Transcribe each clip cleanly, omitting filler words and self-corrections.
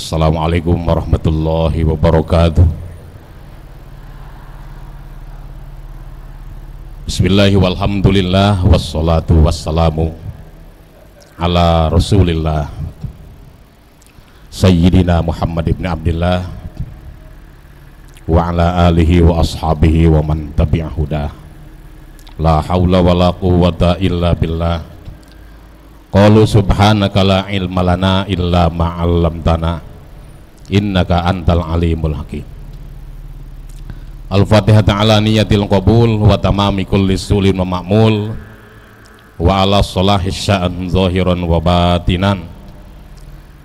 Assalamualaikum warahmatullahi wabarakatuh. Bismillahi walhamdulillah wassalatu wassalamu ala rasulillah Sayyidina Muhammad ibn Abdillah wa ala alihi wa ashabihi wa man tabi'ahudah. La hawla wa la quwwata illa billah. Qalu subhanaka la ilma lana illa ma'allamtana innaka antal alimul hakim. Al-Fatihah ta'ala niyatil qabul wa tamami kulli sulin wa ma'mul wa ala salahi sya'an zahiran wa batinan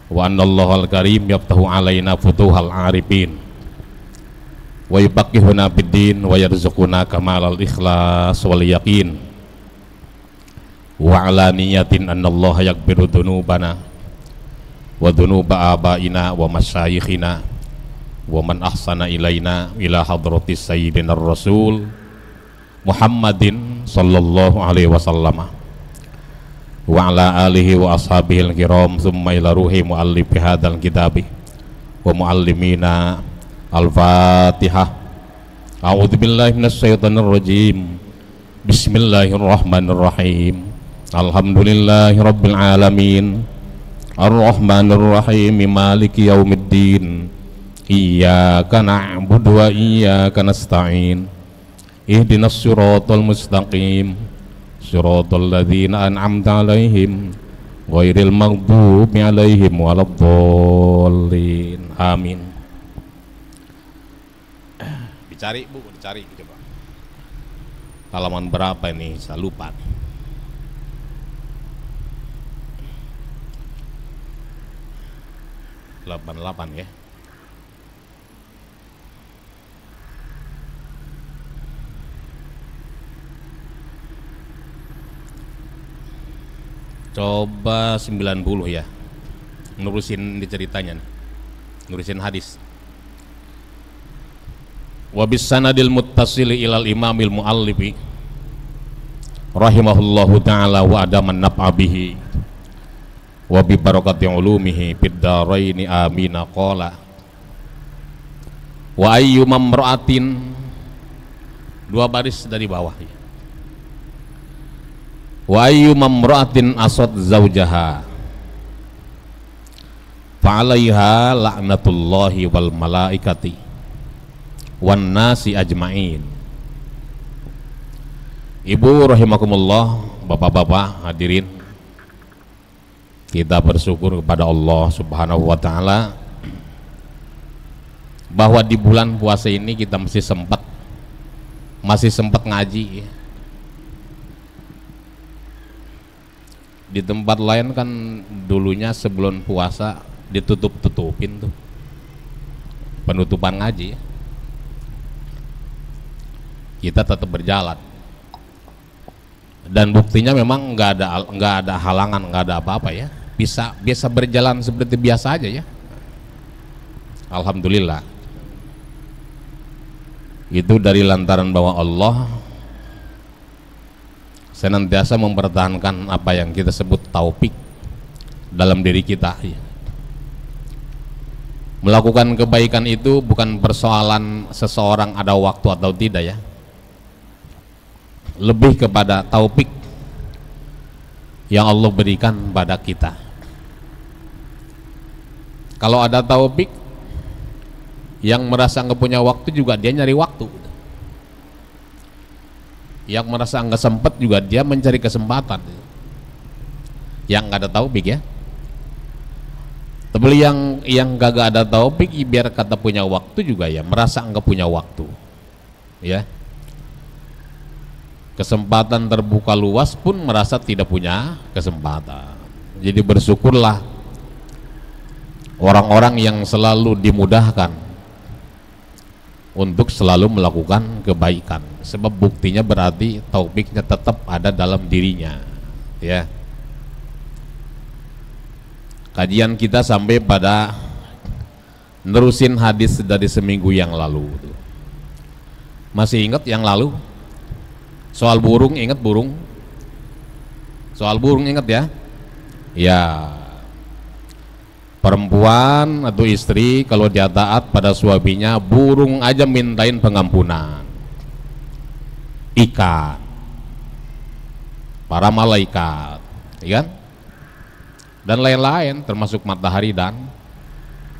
wa annallahu al-karim yaftahu alaina futuhal arifin wa yubaqihuna biddin wa yarzuquna kamalal ikhlas wal yaqin wa ala niyatin annallaha yakbiru dhunubana wa dhunuba abaina wa masyayikhina wa man ahsana ilaina ila hadratis sayyidina rasul Muhammadin sallallahu alaihi wasallam wa ala alihi wa ashabihil kiram thumma ila ruhi muallifi hadzal kitabi wa muallimina al-fatihah. A'udzu billahi minasy syaithanir rajim. Bismillahirrahmanirrahim. Alhamdulillahi rabbil alamin ar-rahmanir rahim maliki yaumiddin iyyaka na'budu wa iyyaka nasta'in ihdinas siratal mustaqim siratal ladzina an'amta 'alaihim ghairil maghdubi 'alaihim waladdallin. Amin. Dicari Bu, dicari coba. Halaman berapa ini? Saya lupa nih. Delapan ya. Coba 90 ya. Nurusin di ceritanya nih. Nurusin hadis. Wa bis sanadil muttasili ilal imamil muallifi rahimahullahu ta'ala wa adaman naf'a bihi wa bi barakati ulumihi fid dharaini amin. Qala wa ayyu mamra'atin, dua baris dari bawah ya. Wa ayyu mamra'atin asad zaujaha fa 'alaiha la'natullahi wal malaikati wan nasi ajmain. Ibu rahimakumullah, bapak-bapak hadirin, kita bersyukur kepada Allah Subhanahu wa ta'ala bahwa di bulan puasa ini kita masih sempat ngaji. Di tempat lain kan dulunya sebelum puasa ditutup-tutupin tuh penutupan ngaji. Kita tetap berjalan dan buktinya memang nggak ada halangan, nggak ada apa-apa ya. Bisa berjalan seperti biasa aja ya. Alhamdulillah. Itu dari lantaran bahwa Allah senantiasa mempertahankan apa yang kita sebut taufik dalam diri kita ya. Melakukan kebaikan itu bukan persoalan seseorang ada waktu atau tidak ya, lebih kepada taufik yang Allah berikan pada kita. Kalau ada taufik, yang merasa nggak punya waktu juga dia nyari waktu, yang merasa nggak sempat juga dia mencari kesempatan. Yang nggak ada taufik ya, tapi yang gak ada taufik biar kata punya waktu juga ya merasa nggak punya waktu ya. Kesempatan terbuka luas pun merasa tidak punya kesempatan. Jadi bersyukurlah orang-orang yang selalu dimudahkan untuk selalu melakukan kebaikan, sebab buktinya berarti taufiknya tetap ada dalam dirinya ya. Kajian kita sampai pada nerusin hadis dari seminggu yang lalu. Masih ingat yang lalu? Soal burung, ingat burung? Soal burung ingat ya? Ya. Perempuan atau istri kalau dia taat pada suaminya, burung aja mintain pengampunan. Ikan, para malaikat, ya kan? Dan lain-lain termasuk matahari dan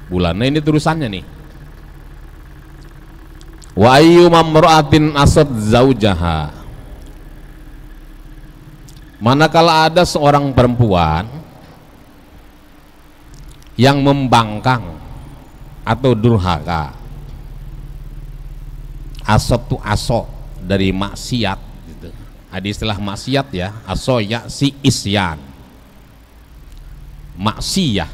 bulan. Nah, ini terusannya nih. Wa ayyuma imra'atin asad zaujaha. Manakala ada seorang perempuan yang membangkang atau durhaka, asot tu asok dari maksiat gitu. Ada istilah maksiat ya, aso ya si isyan, maksiyah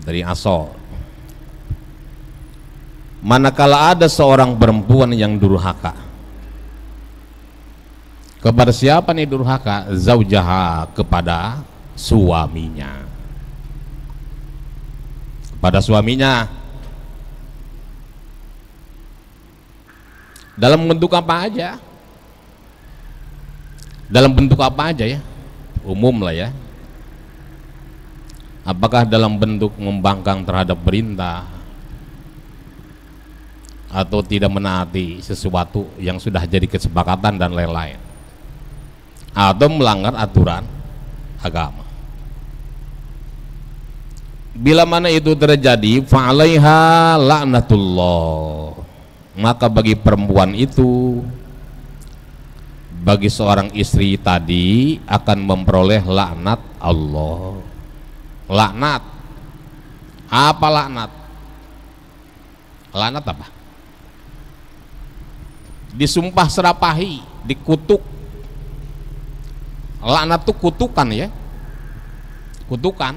dari aso. Manakala ada seorang perempuan yang durhaka, kepada siapa nih durhaka? Zaujaha, kepada suaminya, kepada suaminya. Dalam bentuk apa aja? Dalam bentuk apa aja ya? Umum lah ya. Apakah dalam bentuk membangkang terhadap perintah atau tidak menaati sesuatu yang sudah jadi kesepakatan dan lain-lain, atau melanggar aturan agama. Bila mana itu terjadi, fa'alaiha la'natullah, maka bagi perempuan itu, bagi seorang istri tadi, akan memperoleh laknat Allah. Laknat apa? Laknat apa? Disumpah serapahi, dikutuk. Laknat itu kutukan ya, kutukan,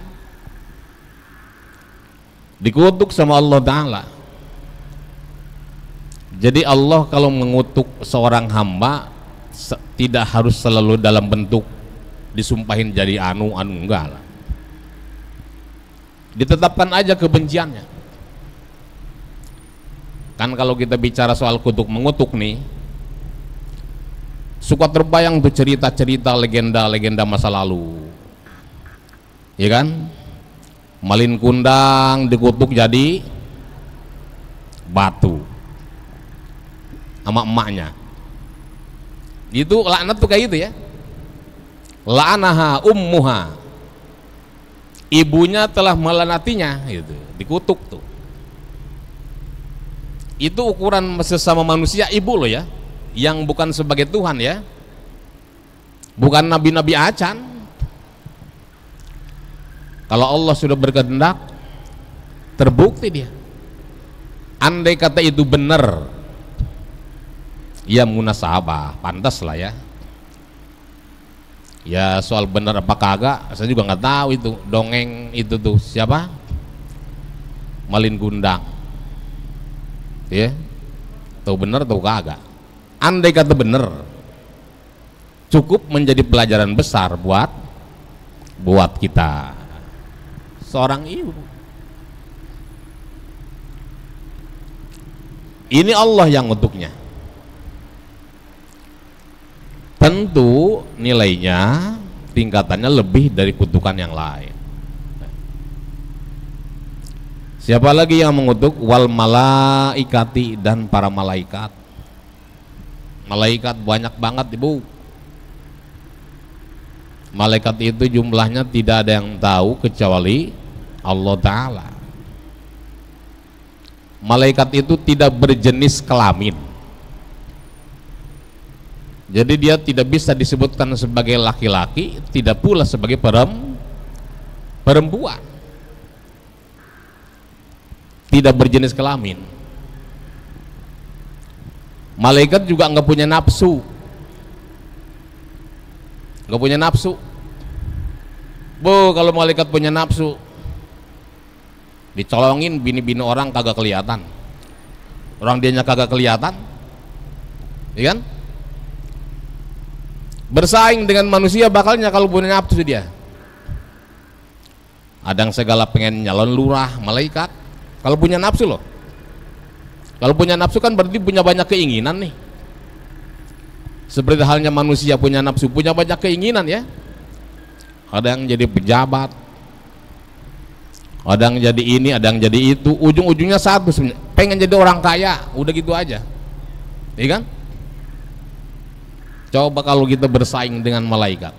dikutuk sama Allah Ta'ala. Jadi Allah kalau mengutuk seorang hamba tidak harus selalu dalam bentuk disumpahin jadi enggak lah. Ditetapkan aja kebenciannya. Kan kalau kita bicara soal kutuk mengutuk nih, suka terbayang tuh cerita-cerita legenda-legenda masa lalu, ya kan? Malin kundang dikutuk jadi batu sama emaknya. Itu laknat tuh kayak gitu ya. La'anaha ummuha, ibunya telah melaknatinya, gitu, dikutuk tuh. Itu ukuran sesama manusia ibu loh ya, yang bukan sebagai Tuhan ya, bukan nabi-nabi acan. Kalau Allah sudah berkehendak, terbukti dia. Andai kata itu benar, ya munasabah, pantas lah ya. Ya soal benar apa kagak, saya juga nggak tahu itu dongeng itu tuh siapa? Malin Gundang, ya, tahu benar tahu kagak. Andai kata benar, cukup menjadi pelajaran besar buat kita, seorang ibu. Ini Allah yang untuknya. Tentu nilainya, tingkatannya lebih dari kutukan yang lain. Siapa lagi yang mengutuk? Wal malaikati, dan para malaikat. Malaikat banyak banget ibu. Malaikat itu jumlahnya tidak ada yang tahu kecuali Allah Ta'ala. Malaikat itu tidak berjenis kelamin, jadi dia tidak bisa disebutkan sebagai laki-laki, tidak pula sebagai perempuan. Tidak berjenis kelamin. Malaikat juga nggak punya nafsu, nggak punya nafsu. Kalau malaikat punya nafsu, dicolongin bini-bini orang kagak kelihatan, orang dianya kagak kelihatan, ya kan? Bersaing dengan manusia bakalnya kalau punya nafsu dia. Ada yang segala pengen nyalon lurah, malaikat kalau punya nafsu loh. Kalau punya nafsu kan berarti punya banyak keinginan nih. Seperti halnya manusia punya nafsu, punya banyak keinginan ya. Ada yang jadi pejabat, Ada yang jadi ini, ada yang jadi itu, ujung-ujungnya satu sebenarnya, pengen jadi orang kaya, udah gitu aja, iya kan? Coba kalau kita bersaing dengan malaikat,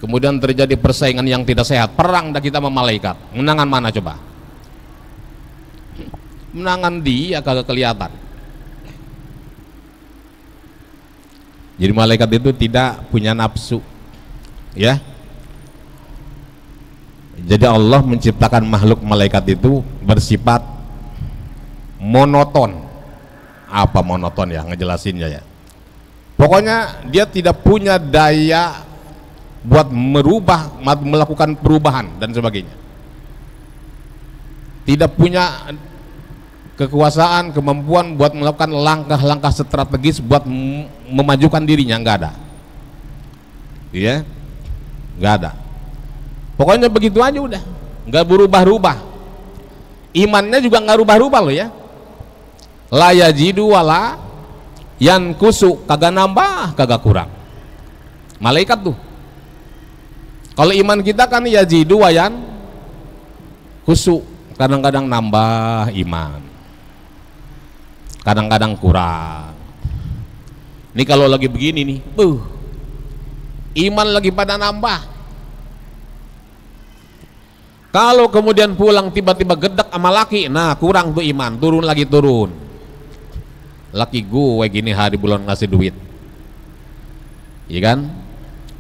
kemudian terjadi persaingan yang tidak sehat, perang dah kita sama malaikat, menangan mana coba? Menangan dia kagak kelihatan. Jadi malaikat itu tidak punya nafsu, ya. Jadi Allah menciptakan makhluk malaikat itu bersifat monoton. Apa monoton ya, ngejelasinnya ya. Pokoknya dia tidak punya daya buat merubah, melakukan perubahan dan sebagainya. Tidak punya kekuasaan, kemampuan buat melakukan langkah-langkah strategis buat memajukan dirinya, nggak ada. Iya, nggak ada. Pokoknya begitu aja udah, nggak berubah-ubah. Imannya juga nggak rubah-rubah loh ya. La yajidu wala yankusu, kagak nambah, kagak kurang. Malaikat tuh. Kalau iman kita kan yajidu wayan kusu, kadang-kadang nambah iman, kadang-kadang kurang. Ini kalau lagi begini nih, iman lagi pada nambah. Kalau kemudian pulang tiba-tiba gedek sama laki, nah kurang tuh iman, turun lagi turun. Laki gue gini hari bulan ngasih duit, iya kan?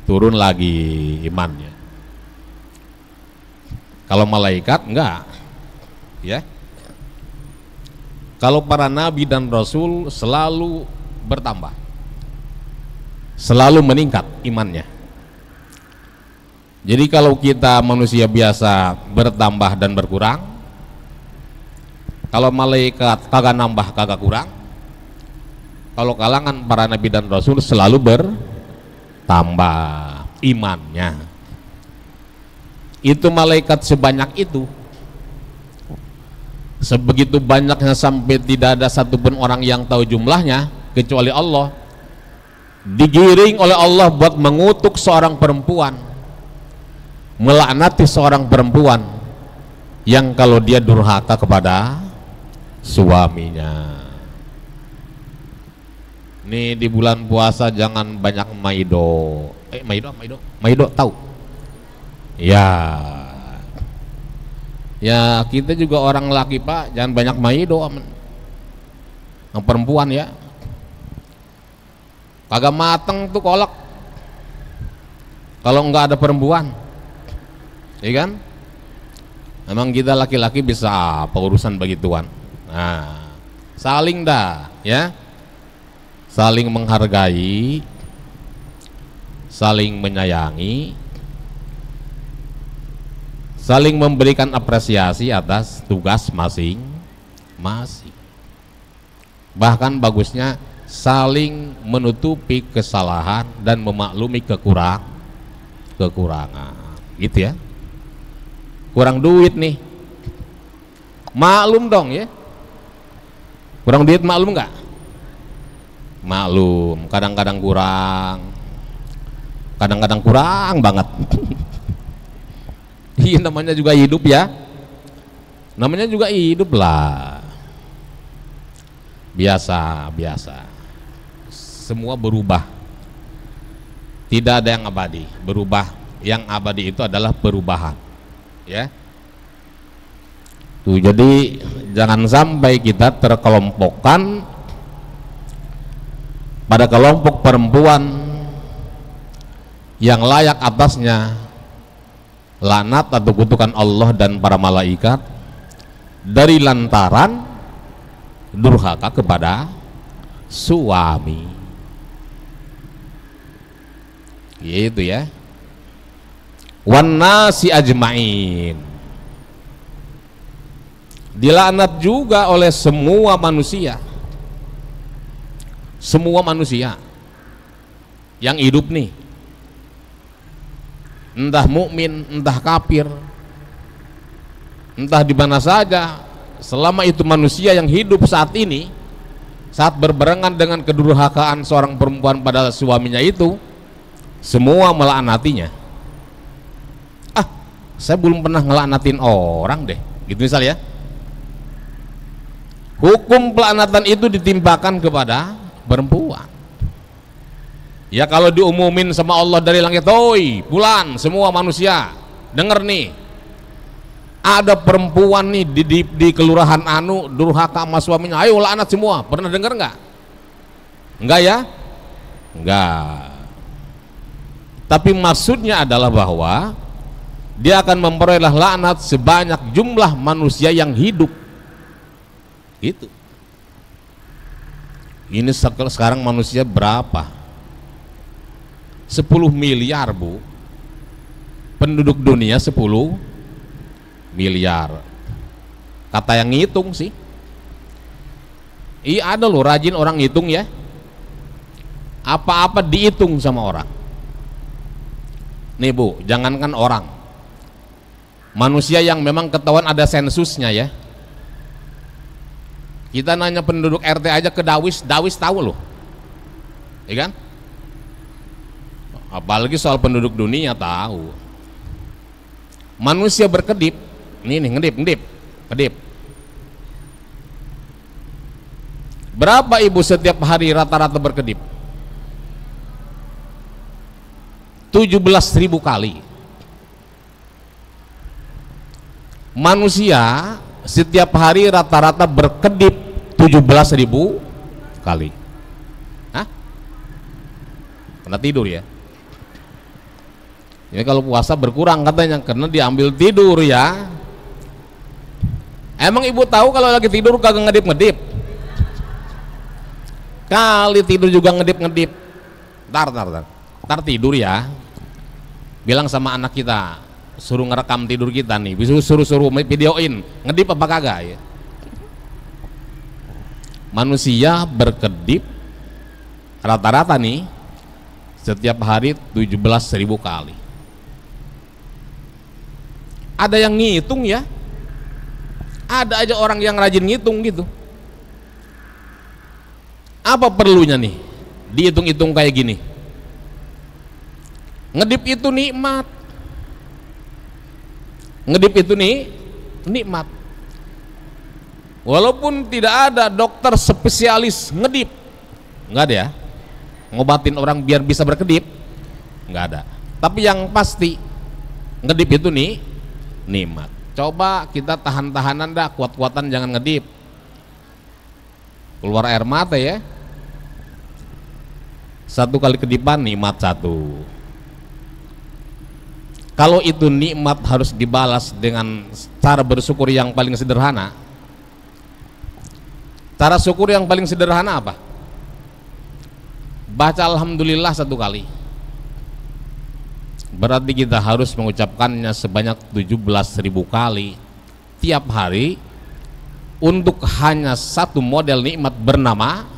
Turun lagi imannya. Kalau malaikat enggak, ya. Kalau para nabi dan rasul selalu bertambah, selalu meningkat imannya. Jadi kalau kita manusia biasa bertambah dan berkurang, kalau malaikat kagak nambah kagak kurang, kalau kalangan para nabi dan rasul selalu bertambah imannya. Itu malaikat sebanyak itu, sebegitu banyaknya sampai tidak ada satupun orang yang tahu jumlahnya kecuali Allah, digiring oleh Allah buat mengutuk seorang perempuan, melaknati seorang perempuan yang kalau dia durhaka kepada suaminya. Nih di bulan puasa jangan banyak maido. Maido tahu? Ya. Ya kita juga orang laki Pak, jangan banyak maido yang perempuan ya. Kagak mateng tuh kolak kalau nggak ada perempuan. Iya kan? Memang kita laki-laki bisa apa urusan begituan. Nah, saling dah ya, saling menghargai, saling menyayangi, saling memberikan apresiasi atas tugas masing-masing. Bahkan bagusnya saling menutupi kesalahan dan memaklumi kekurangan, gitu ya. Kurang duit nih, maklum dong ya. Kurang duit maklum nggak? Maklum, kadang-kadang kurang banget. Iya namanya juga hidup ya, namanya juga hidup lah. Biasa, semua berubah, tidak ada yang abadi. Berubah, yang abadi itu adalah perubahan. Ya, tuh jadi jangan sampai kita terkelompokkan pada kelompok perempuan yang layak atasnya laknat atau kutukan Allah dan para malaikat dari lantaran durhaka kepada suami. Gitu ya. Wan nasi ajmain, dilaknat juga oleh semua manusia yang hidup nih, entah mukmin, entah kafir, entah di mana saja, selama itu manusia yang hidup saat ini, saat berbarengan dengan kedurhakaan seorang perempuan pada suaminya itu, semua melaknatinya. Saya belum pernah ngelaknatin orang deh, gitu misal ya. Hukum pelaknatan itu ditimpakan kepada perempuan. Ya kalau diumumin sama Allah dari langit, "Oi, bulan semua manusia, denger nih. Ada perempuan nih di kelurahan anu durhaka sama suaminya. Ayo laknat semua." Pernah denger nggak? Enggak ya? Enggak. Tapi maksudnya adalah bahwa dia akan memperoleh laknat sebanyak jumlah manusia yang hidup. Gitu. Ini sekarang manusia berapa? 10 miliar, Bu. Penduduk dunia 10 miliar. Kata yang ngitung sih. Iya, ada loh rajin orang ngitung ya. Apa-apa dihitung sama orang. Nih Bu, jangankan orang, manusia yang memang ketahuan ada sensusnya ya. Kita nanya penduduk RT aja ke Dawis tahu loh, ya kan? Apalagi soal penduduk dunia tahu. Manusia berkedip, nih ngedip. Berapa ibu setiap hari rata-rata berkedip? 17.000 kali. Manusia setiap hari rata-rata berkedip 17.000 kali. Hah? Kena tidur ya? Ini kalau puasa berkurang katanya karena diambil tidur ya. Emang ibu tahu kalau lagi tidur kagak ngedip-ngedip? Kali tidur juga ngedip-ngedip. Ntar tidur ya. Bilang sama anak kita, suruh ngerekam tidur kita nih, suruh videoin, ngedip apa kagak ya. Manusia berkedip rata-rata nih setiap hari 17.000 kali. Ada yang ngitung ya, ada aja orang yang rajin ngitung gitu. Apa perlunya nih dihitung-hitung kayak gini? Ngedip itu nikmat. Ngedip itu nikmat. Walaupun tidak ada dokter spesialis ngedip, nggak ada ya, ngobatin orang biar bisa berkedip, nggak ada. Tapi yang pasti ngedip itu nikmat. Coba kita tahan-tahanan dah, kuat-kuatan jangan ngedip. Keluar air mata ya. Satu kali kedipan nikmat satu. Kalau itu nikmat harus dibalas dengan cara bersyukur yang paling sederhana. Cara syukur yang paling sederhana apa? Baca alhamdulillah 1 kali. Berarti kita harus mengucapkannya sebanyak 17.000 kali tiap hari untuk hanya satu model nikmat bernama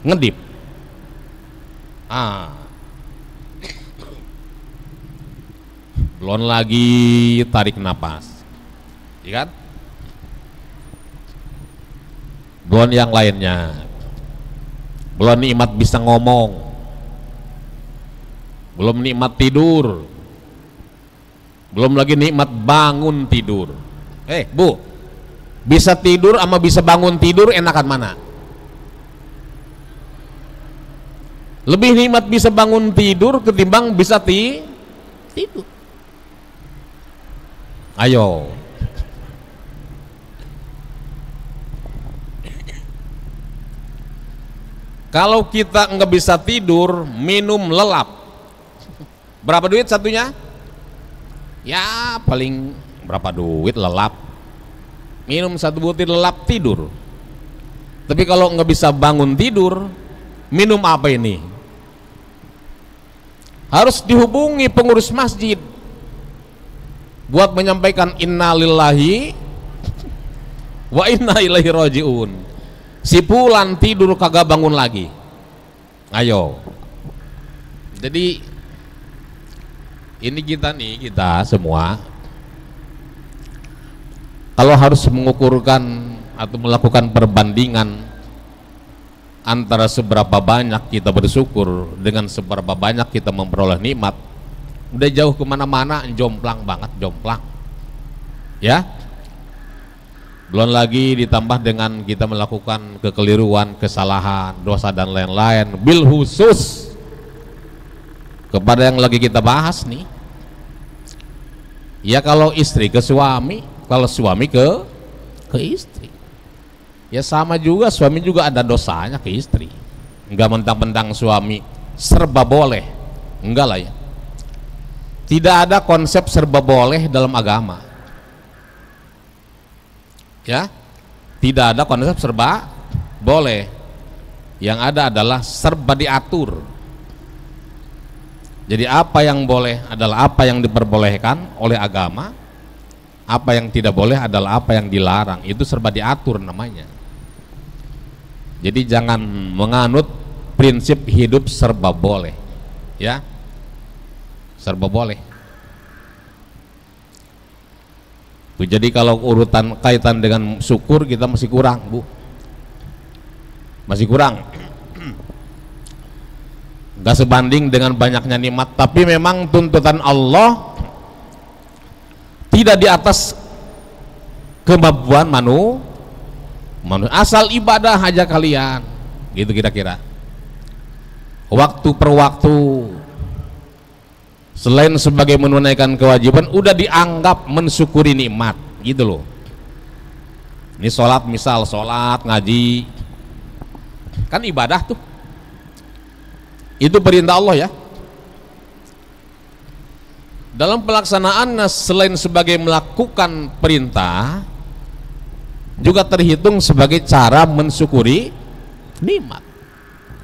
ngedip. Belum lagi tarik napas, ya kan? Belum yang lainnya, belum nikmat bisa ngomong, belum nikmat tidur, belum lagi nikmat bangun tidur. Bu, bisa tidur sama bisa bangun tidur enakan mana? Lebih nikmat bisa bangun tidur ketimbang bisa tidur. Ayo. Kalau kita nggak bisa tidur, minum lelap. Berapa duit satunya? Ya paling berapa duit lelap? Minum 1 butir lelap tidur. Tapi kalau nggak bisa bangun tidur, minum apa ini? Harus dihubungi pengurus masjid buat menyampaikan innalillahi wa inna ilaihi rajiun. Si fulan tidur kagak bangun lagi. Ayo. Jadi ini kita semua kalau harus mengukurkan atau melakukan perbandingan antara seberapa banyak kita bersyukur dengan seberapa banyak kita memperoleh nikmat, udah jauh kemana-mana, jomplang banget, jomplang. Ya, belum lagi ditambah dengan kita melakukan kekeliruan, kesalahan, dosa dan lain-lain. Bil khusus kepada yang lagi kita bahas nih, ya kalau istri ke suami, kalau suami ke istri, ya sama juga, suami juga ada dosanya ke istri. Enggak mentang-mentang suami serba boleh, enggak lah ya. Tidak ada konsep serba boleh dalam agama. Ya, tidak ada konsep serba boleh. Yang ada adalah serba diatur. Jadi apa yang boleh adalah apa yang diperbolehkan oleh agama, apa yang tidak boleh adalah apa yang dilarang. Itu serba diatur namanya. Jadi jangan menganut prinsip hidup serba boleh, ya, serba boleh. Jadi kalau urutan kaitan dengan syukur kita masih kurang, Bu, masih kurang, nggak sebanding dengan banyaknya nikmat. Tapi memang tuntutan Allah tidak di atas kemampuan manusia, asal ibadah aja kalian, gitu kira-kira. Waktu per waktu, selain sebagai menunaikan kewajiban, udah dianggap mensyukuri nikmat, gitu loh. Ini sholat, misal sholat, ngaji, kan ibadah tuh, itu perintah Allah ya. Dalam pelaksanaannya selain sebagai melakukan perintah, juga terhitung sebagai cara mensyukuri nikmat.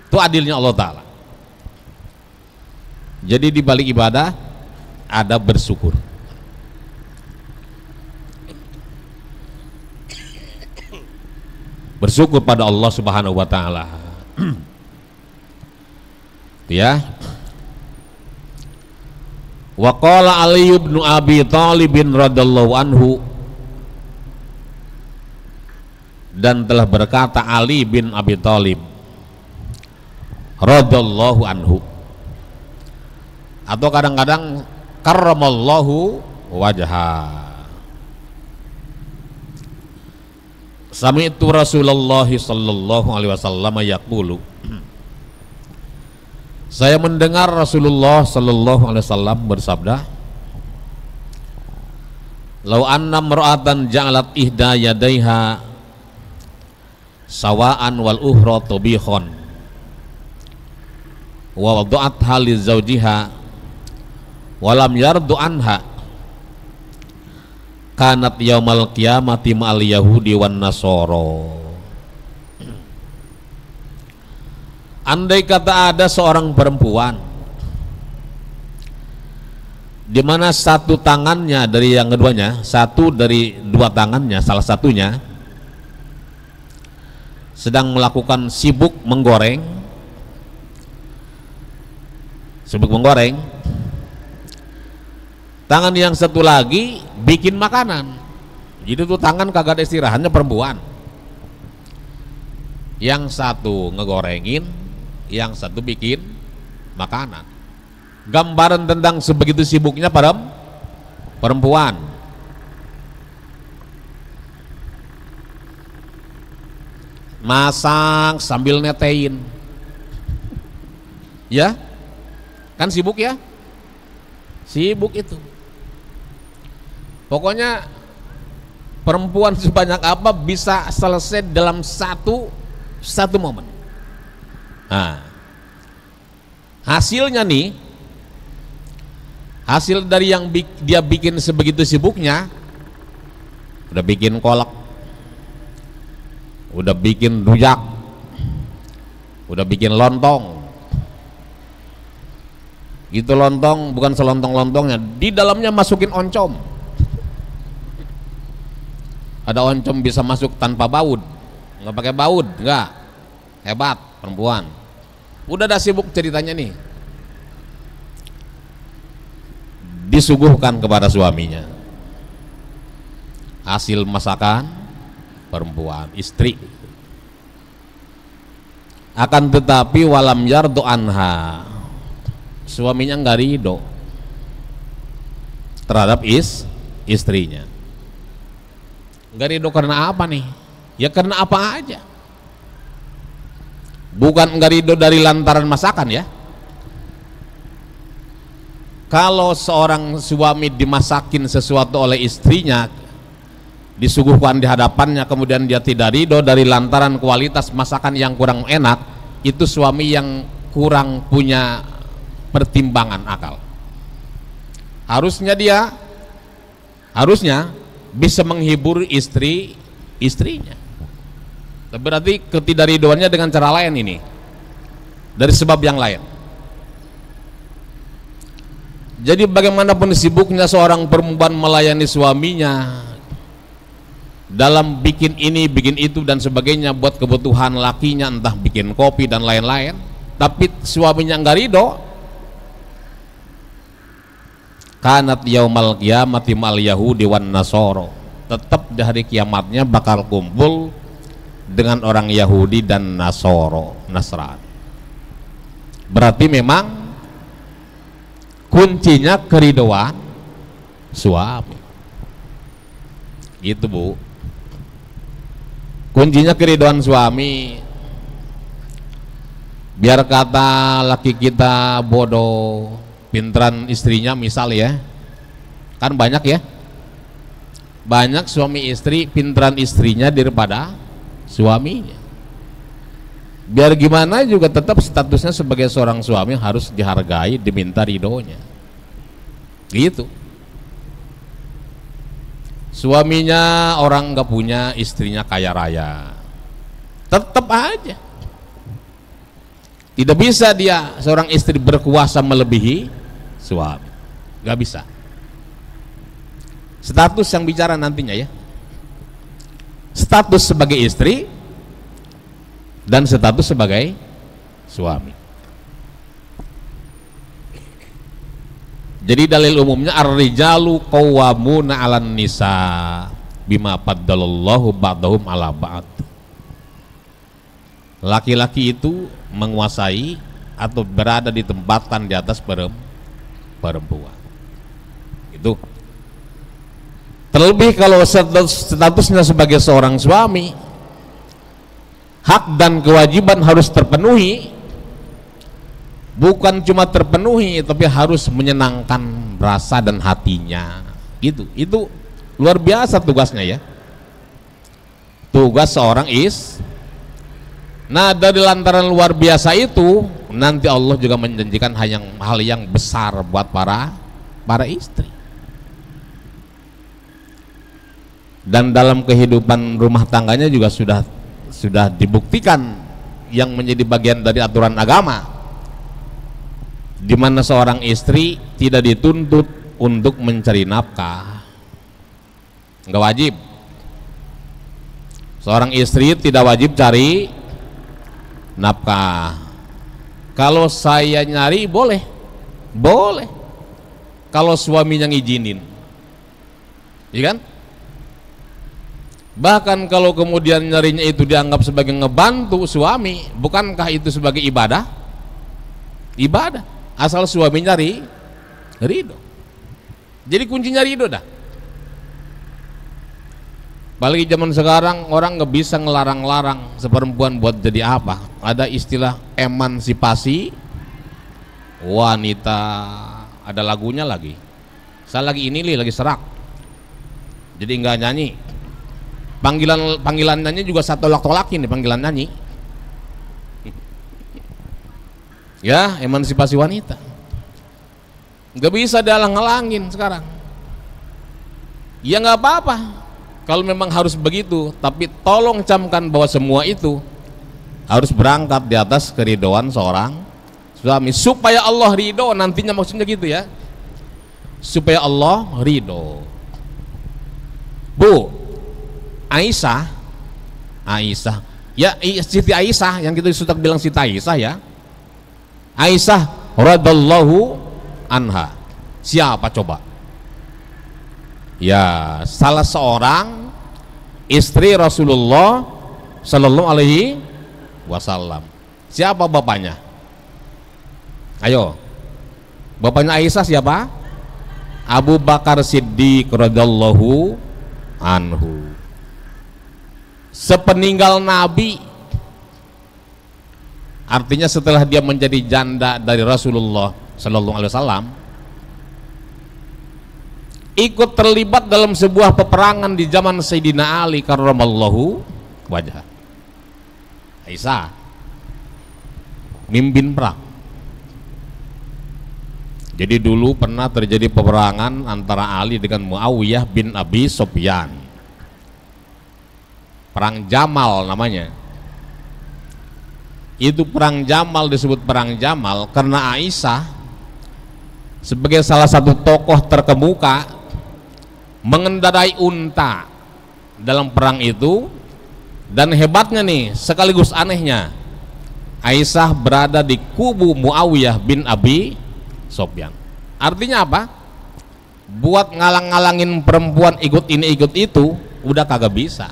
Itu adilnya Allah Ta'ala. Jadi di balik ibadah ada bersyukur. Bersyukur pada Allah Subhanahu wa taala. Ya. Wa qala Ali bin Abi Thalib radhiyallahu anhu, dan telah berkata Ali bin Abi Thalib radhiyallahu anhu, atau kadang-kadang karramallahu wajha, sami'tu Rasulullah sallallahu alaihi wasallam yaqulu, saya mendengar Rasulullah sallallahu alaihi wasallam bersabda, lau anna mar'atan ja'alat ihda yadaiha sawa'an wal ukhra tabikhon wa wada'atha li zawjiha walam yardu anha kanat yaumal qiyamati ma'al yahudi wan nasoro. Andai kata ada seorang perempuan di mana satu tangannya dari yang keduanya, satu dari dua tangannya, salah satunya sedang melakukan sibuk menggoreng, tangan yang satu lagi bikin makanan. Jadi tuh tangan kagak ada istirahatnya perempuan. Yang satu ngegorengin, yang satu bikin makanan. Gambaran tentang sebegitu sibuknya perempuan. Masak sambil netein. Ya? Kan sibuk ya? Sibuk itu. Pokoknya perempuan sebanyak apa bisa selesai dalam satu momen. Nah, hasilnya nih, hasil dari yang dia bikin sebegitu sibuknya, udah bikin kolak, udah bikin rujak, udah bikin lontong. Gitu lontong, bukan selontong-lontongnya, di dalamnya masukin oncom. Ada oncom bisa masuk tanpa baut, nggak pakai baut, nggak, hebat perempuan. Udah dah sibuk ceritanya nih, disuguhkan kepada suaminya hasil masakan perempuan, istri. Akan tetapi walam yardu anha, suaminya nggak ridho terhadap istrinya. Nggak ridho karena apa nih? Ya karena apa aja. Bukan nggak ridho dari lantaran masakan ya. Kalau seorang suami dimasakin sesuatu oleh istrinya, disuguhkan di hadapannya, kemudian dia tidak ridho dari lantaran kualitas masakan yang kurang enak, itu suami yang kurang punya pertimbangan akal. Harusnya bisa menghibur istrinya. Berarti ketidakridhoannya dengan cara lain ini, dari sebab yang lain. Jadi bagaimanapun sibuknya seorang perempuan melayani suaminya dalam bikin ini, bikin itu dan sebagainya buat kebutuhan lakinya, entah bikin kopi dan lain-lain, tapi suaminya nggak ridho, kanat yaumal qiyamati mal yahudi wan nasoro, tetap di hari kiamatnya bakal kumpul dengan orang Yahudi dan Nasrani. Berarti memang kuncinya keridhoan suami. Gitu Bu, kuncinya keridhoan suami. Biar kata laki kita bodoh, pinteran istrinya misal ya, kan banyak ya, banyak suami istri pinteran istrinya daripada suaminya. Biar gimana juga tetap statusnya sebagai seorang suami harus dihargai, diminta ridhonya. Gitu. Suaminya orang nggak punya, istrinya kaya raya, tetap aja tidak bisa dia seorang istri berkuasa melebihi suami, nggak bisa. Status yang bicara nantinya ya, status sebagai istri dan status sebagai suami. Jadi dalil umumnya ar-rijalu qawwamuna 'alan nisa bima faddalallahu ba'dahum 'ala ba'd. Laki-laki itu menguasai atau berada ditempatkan di atas perempuan. Itu. Terlebih kalau statusnya sebagai seorang suami, hak dan kewajiban harus terpenuhi. Bukan cuma terpenuhi, tapi harus menyenangkan rasa dan hatinya. Itu luar biasa tugasnya ya. Tugas seorang Nah, dari lantaran luar biasa itu, nanti Allah juga menjanjikan hal yang besar buat para istri. Dan dalam kehidupan rumah tangganya juga sudah dibuktikan yang menjadi bagian dari aturan agama, di mana seorang istri tidak dituntut untuk mencari nafkah, nggak wajib. Seorang istri tidak wajib cari nafkah. Kalau saya nyari boleh, kalau suaminya ngizinin, iya kan? Bahkan kalau kemudian nyarinya itu dianggap sebagai ngebantu suami, bukankah itu sebagai ibadah? Ibadah, asal suami nyari ridho. Jadi kuncinya ridho dah. Apalagi zaman sekarang orang nggak bisa ngelarang-larang seperempuan buat jadi apa. Ada istilah emansipasi wanita, ada lagunya lagi. Saya lagi lagi serak, jadi nggak nyanyi. Panggilan nyanyi juga saya tolak-tolakin nih panggilan nyanyi. Ya, emansipasi wanita nggak bisa dihalang-halangin sekarang. Ya nggak apa-apa kalau memang harus begitu, tapi tolong camkan bahwa semua itu harus berangkat di atas keridhoan seorang suami, supaya Allah ridho nantinya, maksudnya gitu ya, supaya Allah ridho. Bu, Aisyah ya, Siti Aisyah yang kita sudah bilang Siti Aisyah ya, Aisyah radhiyallahu anha, siapa coba? Ya, salah seorang istri Rasulullah Sallallahu Alaihi Wasallam. Siapa bapaknya? Ayo, bapaknya Aisyah siapa? Abu Bakar Siddiq radhiyallahu anhu. sepeninggal Nabi, artinya setelah dia menjadi janda dari Rasulullah Sallallahu Alaihi Wasallam, ikut terlibat dalam sebuah peperangan di zaman Sayyidina Ali karramallahu wajhah. Aisyah mimpin perang. Jadi dulu pernah terjadi peperangan antara Ali dengan Muawiyah bin Abi Sufyan. Perang Jamal namanya. Itu perang Jamal disebut perang Jamal karena Aisyah sebagai salah satu tokoh terkemuka mengendarai unta dalam perang itu. Dan hebatnya nih, sekaligus anehnya, Aisyah berada di kubu Muawiyah bin Abi Sufyan. Artinya apa? Buat ngalang-ngalangin perempuan ikut ini ikut itu udah kagak bisa.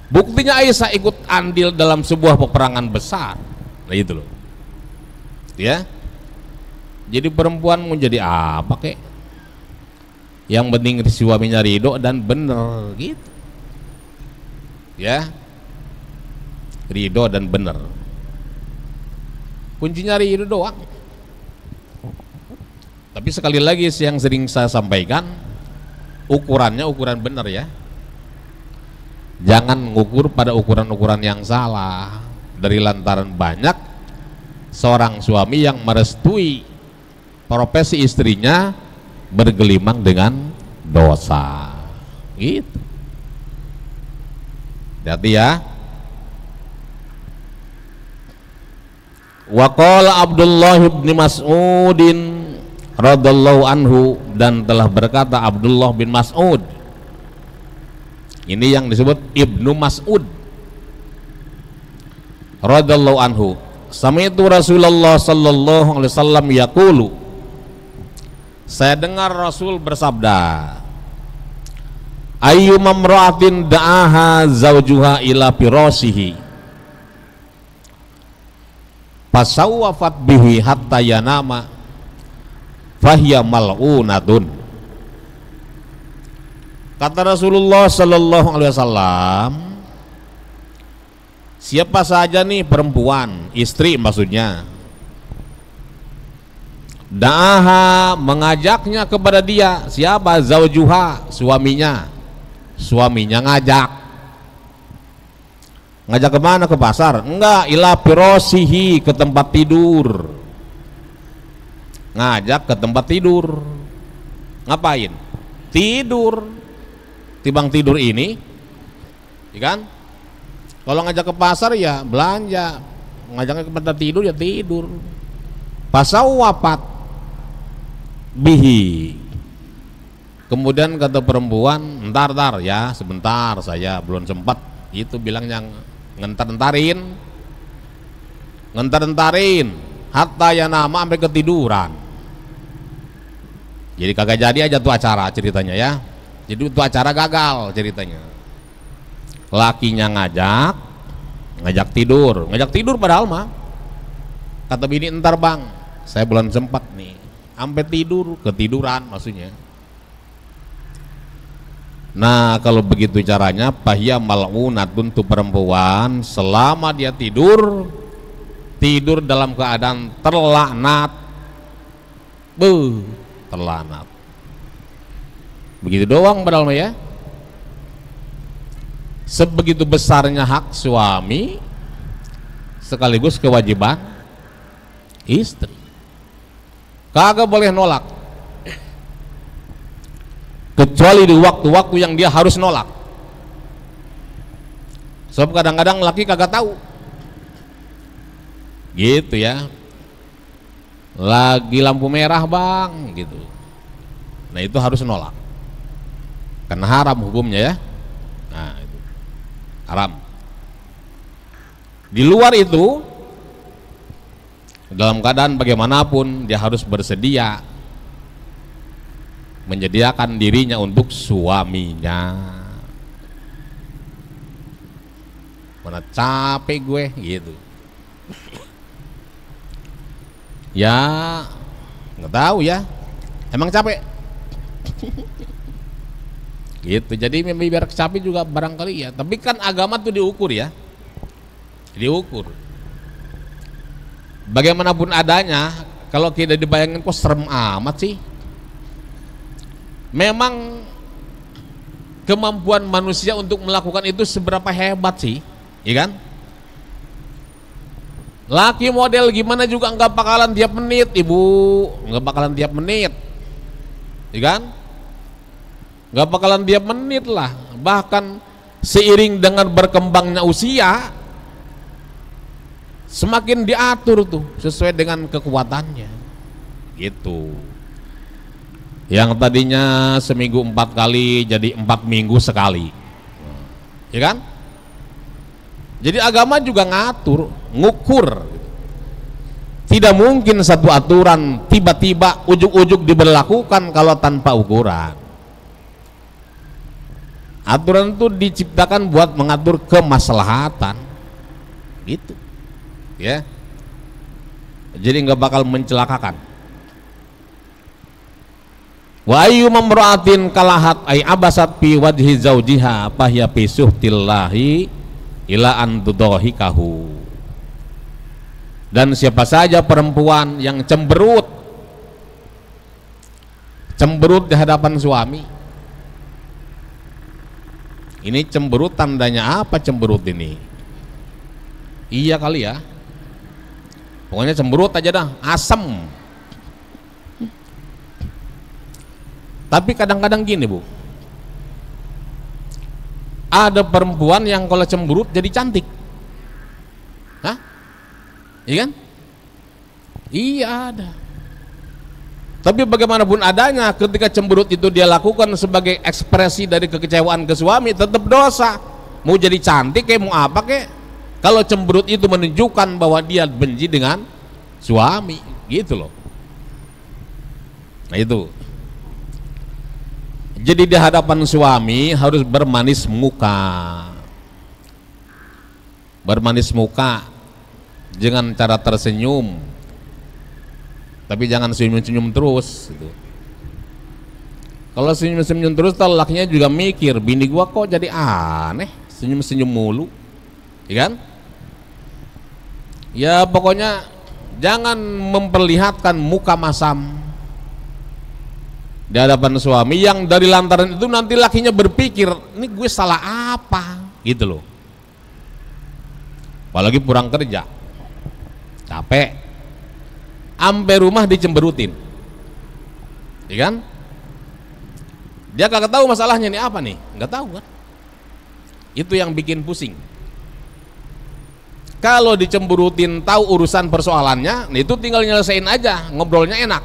Buktinya Aisyah ikut andil dalam sebuah peperangan besar. Nah itu loh. Ya. Jadi perempuan mau jadi apa kek? Yang penting suaminya ridho dan bener gitu. Ya. Ridho dan bener. Kuncinya ridho doang. Tapi sekali lagi yang sering saya sampaikan, ukurannya ukuran bener ya. Jangan mengukur pada ukuran-ukuran yang salah. Dari lantaran banyak seorang suami yang merestui profesi istrinya bergelimang dengan dosa. Gitu. Hati ya. Wa qala Abdullah bin Mas'udin radhiyallahu anhu, dan telah berkata Abdullah bin Mas'ud. Ini yang disebut Ibnu Mas'ud radhiyallahu anhu. Sami'tu Rasulullah sallallahu alaihi wasallam yaqulu, saya dengar Rasul bersabda, ayyuma imra'atin da'aha zawjuha ila firasihi fasawwafat bihi hatta yanama fahiya mal'unatun. Kata Rasulullah sallallahu alaihi wasallam, siapa saja nih perempuan, istri maksudnya, da'aha mengajaknya kepada dia, siapa? Zawjuha, suaminya. Suaminya ngajak kemana? Ke pasar? Enggak, ila firasihi, ke tempat tidur. Ngajak ke tempat tidur. Ngapain? Tidur. Timbang tidur ini, ya kan? Kalau ngajak ke pasar ya belanja, ngajaknya ke tempat tidur ya tidur. Pasawwafat bihi, kemudian kata perempuan, entar ya, sebentar saya belum sempat. Itu bilang yang ngentar-entarin hatta ya nama sampai ketiduran. Jadi kagak jadi aja tuh acara ceritanya ya. Jadi itu acara gagal ceritanya. Lakinya ngajak tidur padahal mah kata bini, entar bang saya belum sempat nih, sampai ketiduran maksudnya. Nah kalau begitu caranya, fahiya mal'unatun, tuh perempuan selama dia tidur dalam keadaan terlaknat. Terlaknat. Begitu doang padahal ya. Sebegitu besarnya hak suami sekaligus kewajiban istri. Kagak boleh nolak, kecuali di waktu-waktu yang dia harus nolak. Sebab kadang-kadang laki kagak tahu gitu ya, lagi lampu merah bang gitu, nah itu harus nolak karena haram hukumnya ya. Nah itu haram. Di luar itu, dalam keadaan bagaimanapun dia harus bersedia menyediakan dirinya untuk suaminya. Mana capek gue gitu ya, nggak tahu ya, emang capek. Gitu. Jadi biar kecapi juga barangkali ya. Tapi kan agama tuh diukur ya, diukur. Bagaimanapun adanya, kalau tidak dibayangkan kok serem amat sih. Memang kemampuan manusia untuk melakukan itu seberapa hebat sih, ya kan? Laki model gimana juga nggak bakalan tiap menit, ibu, nggak bakalan tiap menit, ya kan? Nggak bakalan tiap menit lah. Bahkan seiring dengan berkembangnya usia, semakin diatur tuh sesuai dengan kekuatannya, gitu. Yang tadinya seminggu 4 kali jadi 4 minggu sekali, ya kan? Jadi agama juga ngatur, ngukur. Tidak mungkin satu aturan tiba-tiba ujuk-ujuk diberlakukan kalau tanpa ukuran. Aturan itu diciptakan buat mengatur kemaslahatan, gitu, ya. Jadi nggak bakal mencelakakan. Wa ayyu mamra'atin kalahat ay abasat fi wajhi zaujiha fahiya fi suhtillahi ila an tudahikahu. Dan siapa saja perempuan yang cemberut di hadapan suami. Ini cemberut tandanya apa cemberut ini? Iya kali ya. Pokoknya cemberut aja dah, asem. Tapi kadang-kadang gini bu, ada perempuan yang kalau cemberut jadi cantik. Hah? Iya kan? Iya ada. Tapi bagaimanapun adanya, ketika cemberut itu dia lakukan sebagai ekspresi dari kekecewaan ke suami, tetap dosa. Mau jadi cantik kayak mau apa kayak, kalau cemberut itu menunjukkan bahwa dia benci dengan suami, gitu loh. Nah itu. Jadi di hadapan suami harus bermanis muka. Bermanis muka dengan cara tersenyum. Tapi jangan senyum-senyum terus gitu. Kalau senyum-senyum terus, lakinya juga mikir, bini gua kok jadi aneh, senyum-senyum mulu, ya kan? Ya pokoknya jangan memperlihatkan muka masam di hadapan suami, yang dari lantaran itu nanti lakinya berpikir, ini gue salah apa, gitu loh. Apalagi pulang kerja, capek, sampai rumah dicemberutin, ya kan? Dia kagak tahu masalahnya ini apa nih, nggak tahu kan? Itu yang bikin pusing. Kalau dicemberutin tahu urusan persoalannya, itu tinggal nyelesain aja, ngobrolnya enak.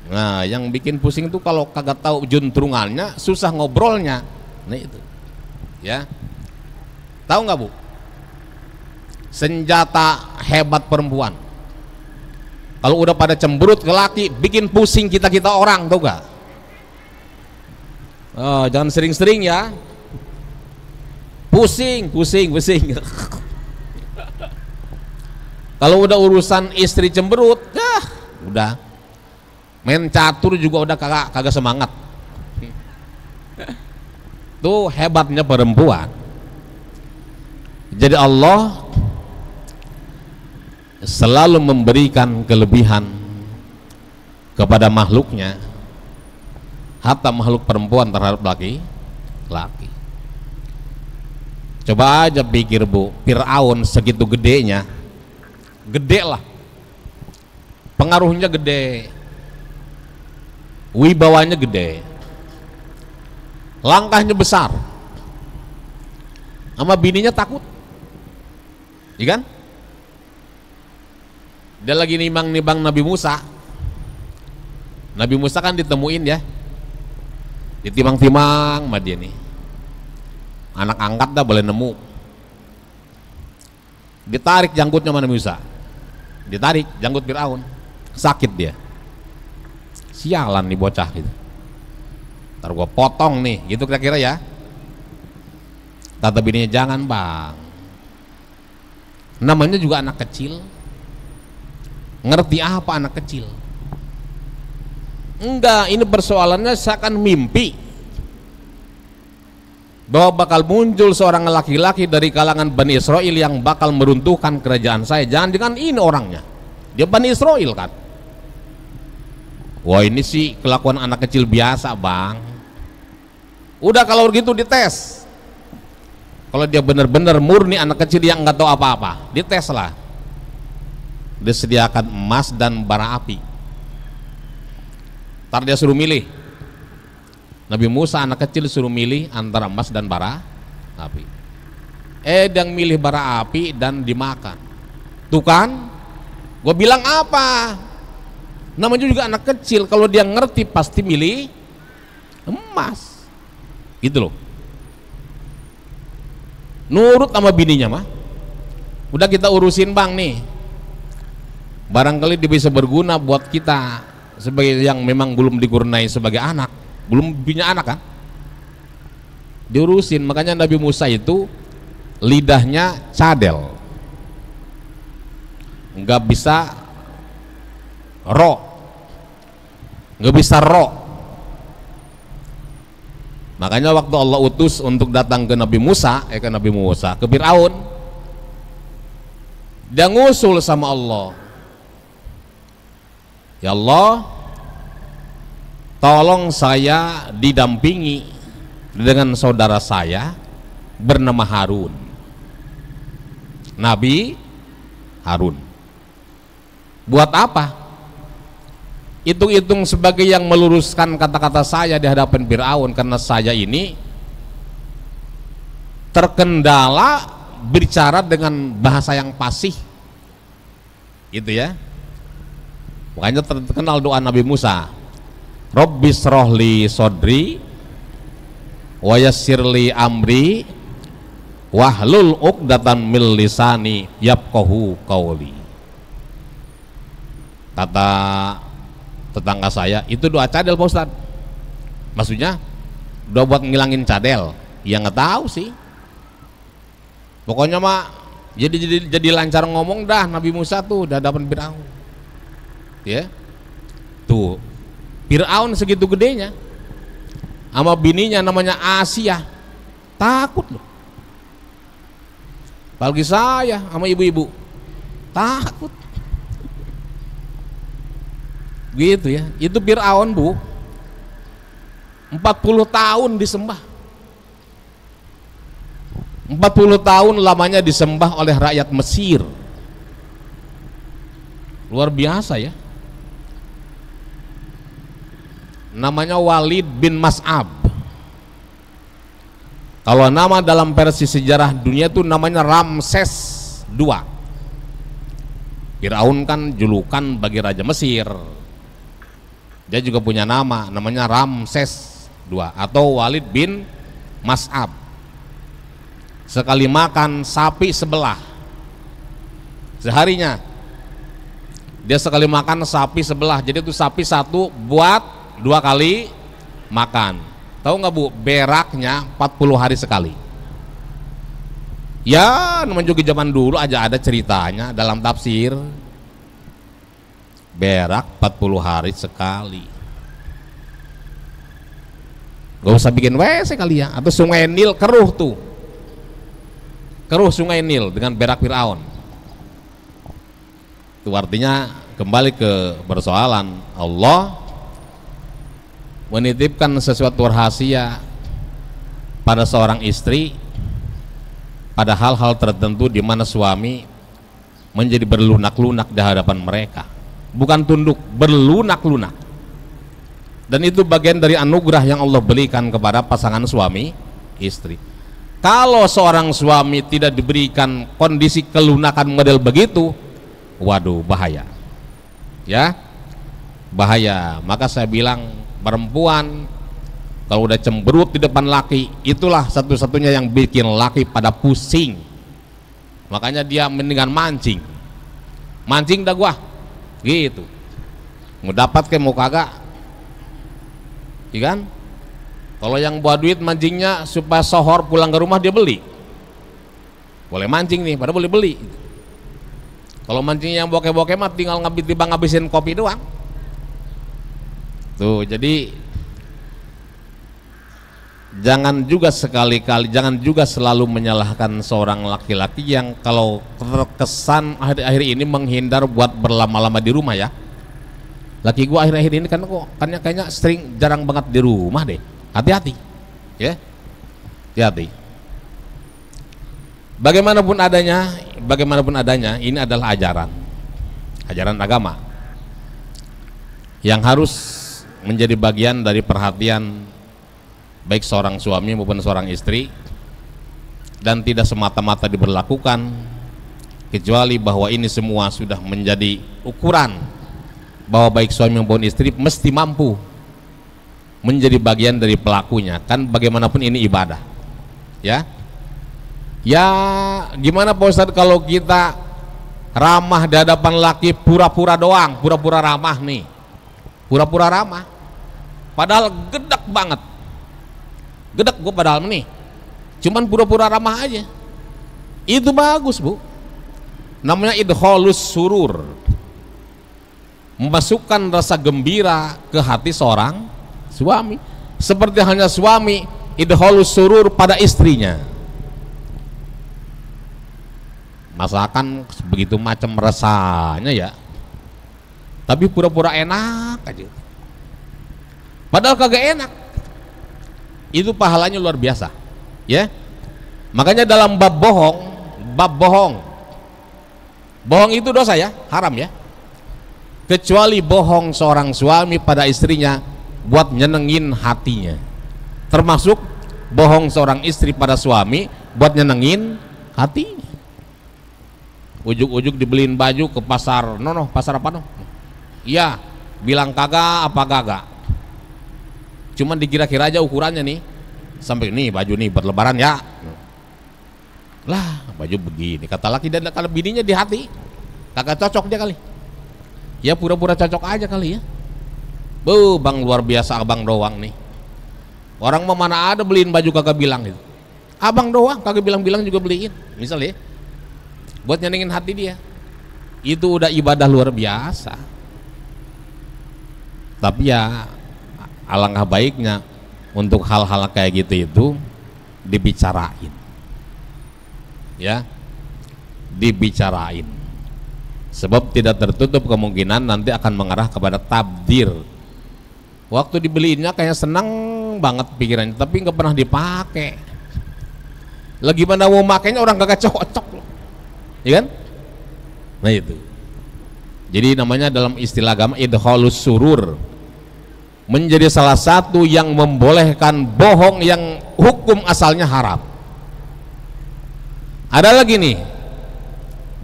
Nah, yang bikin pusing itu kalau kagak tahu juntrungannya, susah ngobrolnya. Nah itu, ya. Tahu nggak bu? Senjata hebat perempuan. Kalau udah pada cemberut ke laki, bikin pusing kita orang, tau gak? Oh, jangan sering-sering ya. Pusing. Kalau udah urusan istri cemberut, udah. Main catur juga udah kagak semangat. Tuh hebatnya perempuan. Jadi Allah selalu memberikan kelebihan kepada makhluknya, hatta makhluk perempuan terhadap laki. Coba aja pikir bu, Fir'aun segitu gedenya, gede lah, pengaruhnya gede, wibawanya gede, langkahnya besar, sama bininya takut, iya kan? Dia lagi nimbang Nabi Musa. Nabi Musa kan ditemuin ya, ditimang-timang sama dia nih, anak angkat dah boleh nemu. Ditarik janggutnya sama Nabi Musa, ditarik janggut Fir'aun, sakit dia. Sialan nih bocah gitu, ntar gua potong nih, gitu kira-kira ya. Kata bininya, jangan bang, namanya juga anak kecil. Ngerti apa anak kecil? Enggak, ini persoalannya seakan mimpi. bahwa bakal muncul seorang laki-laki dari kalangan Bani Israel yang bakal meruntuhkan kerajaan saya. Jangan ini orangnya, dia Bani Israel kan. Wah, ini sih kelakuan anak kecil biasa bang. Udah kalau gitu dites. Kalau dia benar-benar murni anak kecil yang nggak tahu apa-apa, dites lah. Disediakan emas dan bara api. Ntar dia suruh milih. Nabi Musa anak kecil suruh milih antara emas dan bara api. Yang milih bara api dan dimakan. Tuh kan, gue bilang apa? Namanya juga anak kecil, kalau dia ngerti pasti milih emas. Gitu loh. Nurut sama bininya mah. Udah kita urusin bang nih. Barangkali dia bisa berguna buat kita sebagai yang memang belum dikurniai sebagai anak, belum punya anak kan. Diurusin, makanya Nabi Musa itu lidahnya cadel. Nggak bisa ro. Nggak bisa ro. Makanya waktu Allah utus untuk datang ke Nabi Musa, ke Fir'aun, dia ngusul sama Allah. Ya Allah, tolong saya didampingi dengan saudara saya bernama Harun. Nabi Harun. Buat apa? Hitung-hitung sebagai yang meluruskan kata-kata saya di hadapan Fir'aun, karena saya ini terkendala bicara dengan bahasa yang fasih, gitu ya. Makanya terkenal doa Nabi Musa, Rabbis rohli sodri wa yassirli amri wahlul uqdatan mil lisani yafqahu qauli. Kata tetangga saya, itu doa cadel Pak Ustadz. Maksudnya doa buat ngilangin cadel? Ya nggak tahu sih. Pokoknya mah jadi lancar ngomong dah Nabi Musa tuh di hadapan Fir'aun. Ya. Tuh. Fir'aun segitu gedenya. Sama bininya namanya Asia. Takut loh. Apalagi saya sama ibu-ibu. Takut. Gitu ya. Itu Fir'aun, Bu. 40 tahun disembah. 40 tahun lamanya disembah oleh rakyat Mesir. Luar biasa ya. Namanya Walid bin Mas'ab. Kalau nama dalam versi sejarah dunia itu namanya Ramses II. Fir'aun kan julukan bagi raja Mesir. Dia juga punya nama, namanya Ramses II atau Walid bin Mas'ab. Sekali makan sapi sebelah seharinya. Dia sekali makan sapi sebelah, jadi itu sapi satu buat 2 kali makan. Tahu nggak Bu, beraknya 40 hari sekali. Ya namanya juga zaman dulu aja ada ceritanya dalam tafsir. Berak 40 hari sekali. Gak usah bikin WC kali ya. Atau sungai Nil keruh tuh. Keruh sungai Nil dengan berak Fir'aun. Itu artinya kembali ke persoalan, Allah menitipkan sesuatu rahasia pada seorang istri pada hal-hal tertentu di mana suami menjadi berlunak-lunak di hadapan mereka. Bukan tunduk, berlunak-lunak. Dan itu bagian dari anugerah yang Allah berikan kepada pasangan suami istri. Kalau seorang suami tidak diberikan kondisi kelunakan model begitu, waduh bahaya. Ya, bahaya. Maka saya bilang perempuan kalau udah cemberut di depan laki, itulah satu-satunya yang bikin laki pada pusing. Makanya dia mendingan mancing. Mancing dah gua. Gitu. Mau dapat ke mau kagak. Iya kan? Kalau yang buat duit mancingnya supaya sohor pulang ke rumah dia beli. Boleh mancing nih, pada boleh beli. Kalau mancing yang bokeh-bokeh mah tinggal ngabisin kopi doang. Tuh, jadi jangan juga sekali-kali, jangan juga selalu menyalahkan seorang laki-laki yang kalau terkesan akhir-akhir ini menghindar buat berlama-lama di rumah ya. Laki gua akhir-akhir ini kan kok kayaknya sering jarang banget di rumah deh. Hati-hati ya, hati-hati. Bagaimanapun adanya ini adalah ajaran agama yang harus menjadi bagian dari perhatian baik seorang suami maupun seorang istri, dan tidak semata-mata diberlakukan kecuali bahwa ini semua sudah menjadi ukuran bahwa baik suami maupun istri mesti mampu menjadi bagian dari pelakunya. Kan bagaimanapun ini ibadah ya. Ya gimana Pak Ustadz kalau kita ramah di hadapan laki pura-pura doang, pura-pura ramah nih, pura-pura ramah padahal gedek banget, gedek gue padahal nih cuman pura-pura ramah aja, itu bagus Bu, namanya idkhalus surur, memasukkan rasa gembira ke hati seorang suami, seperti halnya suami idkhalus surur pada istrinya. Masakan begitu macam rasanya ya, tapi pura-pura enak aja padahal kagak enak, itu pahalanya luar biasa ya. Makanya dalam bab bohong itu dosa ya, haram ya, kecuali bohong seorang suami pada istrinya buat nyenengin hatinya, termasuk bohong seorang istri pada suami buat nyenengin hatinya. Ujuk-ujuk dibeliin baju ke pasar, pasar apa no? Iya, bilang kagak apa kagak, cuman dikira-kira aja ukurannya nih, sampai nih baju nih buat lebaran ya, lah baju begini, kata laki, dan kalau bininya di hati kagak cocok dia kali ya, pura-pura cocok aja kali ya. Bu bang, luar biasa abang doang nih, orang mau mana ada beliin baju kagak bilang itu, abang doang kagak bilang-bilang juga beliin misalnya, buat nyenengin hati dia, itu udah ibadah luar biasa. Tapi ya alangkah baiknya untuk hal-hal kayak gitu itu dibicarain ya, dibicarain, sebab tidak tertutup kemungkinan nanti akan mengarah kepada tabdir. Waktu dibeliinnya kayak senang banget pikirannya, tapi nggak pernah dipakai, lagi mana mau makainya orang kagak cocok loh ya kan. Nah itu jadi namanya dalam istilah agama idkhalus surur, menjadi salah satu yang membolehkan bohong yang hukum asalnya haram. Ada lagi nih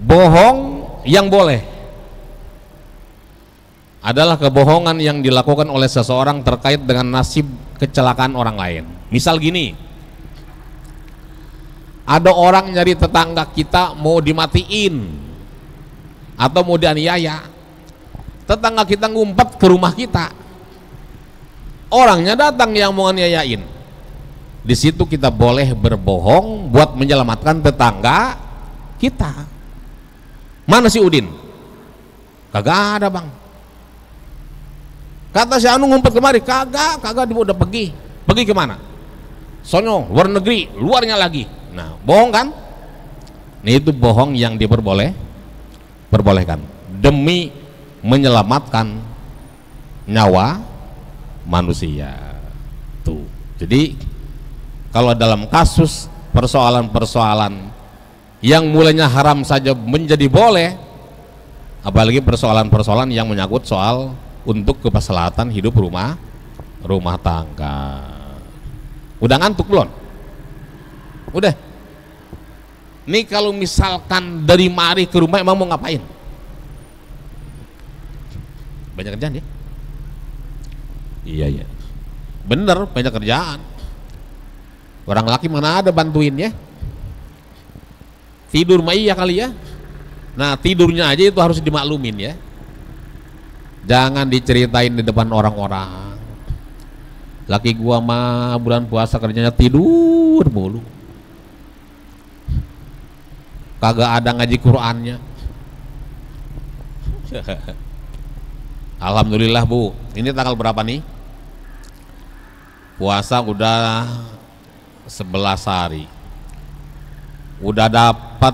bohong yang boleh, adalah kebohongan yang dilakukan oleh seseorang terkait dengan nasib kecelakaan orang lain. Misal gini, ada orang nyari tetangga kita mau dimatiin atau mau dianiaya, tetangga kita ngumpet ke rumah kita, orangnya datang yang mau nganiayain, di situ kita boleh berbohong buat menyelamatkan tetangga kita. Mana si Udin? Kagak ada bang. Kata si Anu ngumpet kemari, kagak dia udah pergi kemana? Sono luar negeri, luarnya lagi. Nah, bohong kan? Nah, itu bohong yang diperbolehkan demi menyelamatkan nyawa manusia. Tuh. Jadi kalau dalam kasus persoalan-persoalan yang mulanya haram saja menjadi boleh, apalagi persoalan-persoalan yang menyangkut soal untuk kemaslahatan hidup rumah tangga. Udah ngantuk belum? Udah. Nih kalau misalkan dari mari ke rumah emang mau ngapain? Banyak kerjaan ya? Iya. Bener, banyak kerjaan. Orang laki mana ada bantuin ya? Tidur mah iya kali ya. Nah tidurnya aja itu harus dimaklumin ya. Jangan diceritain di depan orang-orang. Laki gua mah bulan puasa kerjanya tidur mulu, kagak ada ngaji Qur'annya. Alhamdulillah Bu, ini tanggal berapa nih? puasa udah 11 hari, udah dapat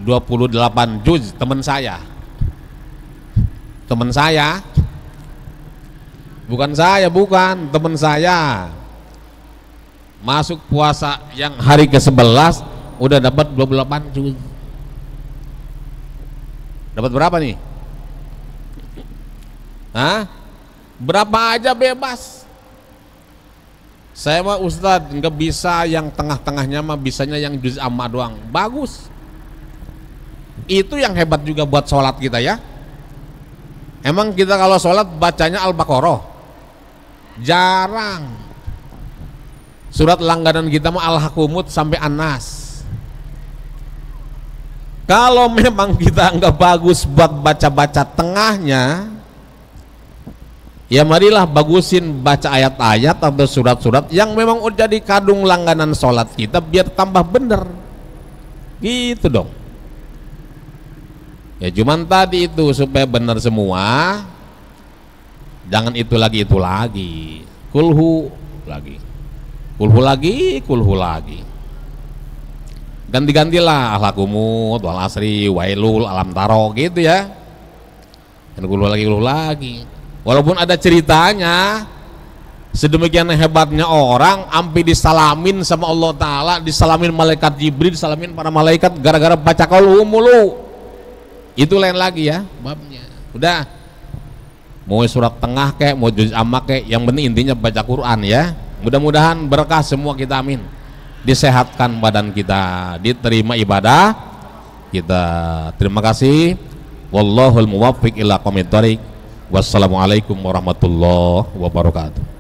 28 juz. Teman saya, bukan teman saya masuk puasa yang hari ke-11 udah dapat 28 juz. Dapat berapa nih? Hah? Berapa aja bebas. Saya mah Ustadz nggak bisa yang tengah-tengahnya, mah bisanya yang juz amma doang. Bagus. Itu yang hebat juga buat sholat kita ya. Emang kita kalau sholat bacanya Al-Baqarah? Jarang. Surat langganan kita mah Al-Hakumut sampai An-Nas. Kalau memang kita nggak bagus buat baca-baca tengahnya, ya marilah bagusin baca ayat-ayat atau surat-surat yang memang udah jadi kadung langganan sholat kita biar tambah bener gitu dong. Ya cuman tadi itu supaya bener semua, jangan itu lagi kulhu lagi ganti-gantilah Al-Hakumut, wal asri, wailul, alam taro gitu ya. Dan kulhu lagi. Walaupun ada ceritanya sedemikian hebatnya orang ampi disalamin sama Allah Ta'ala, disalamin malaikat Jibril, disalamin para malaikat gara-gara baca kulhu mulu. Itu lain lagi ya babnya. Udah, mau surat tengah kek, mau juz amma kek, yang penting intinya baca Quran ya. Mudah-mudahan berkah semua kita, amin. Disehatkan badan kita, diterima ibadah kita. Terima kasih. Wallahul muwaffiq ila aqwamit thoriq. Wassalamualaikum warahmatullahi wabarakatuh.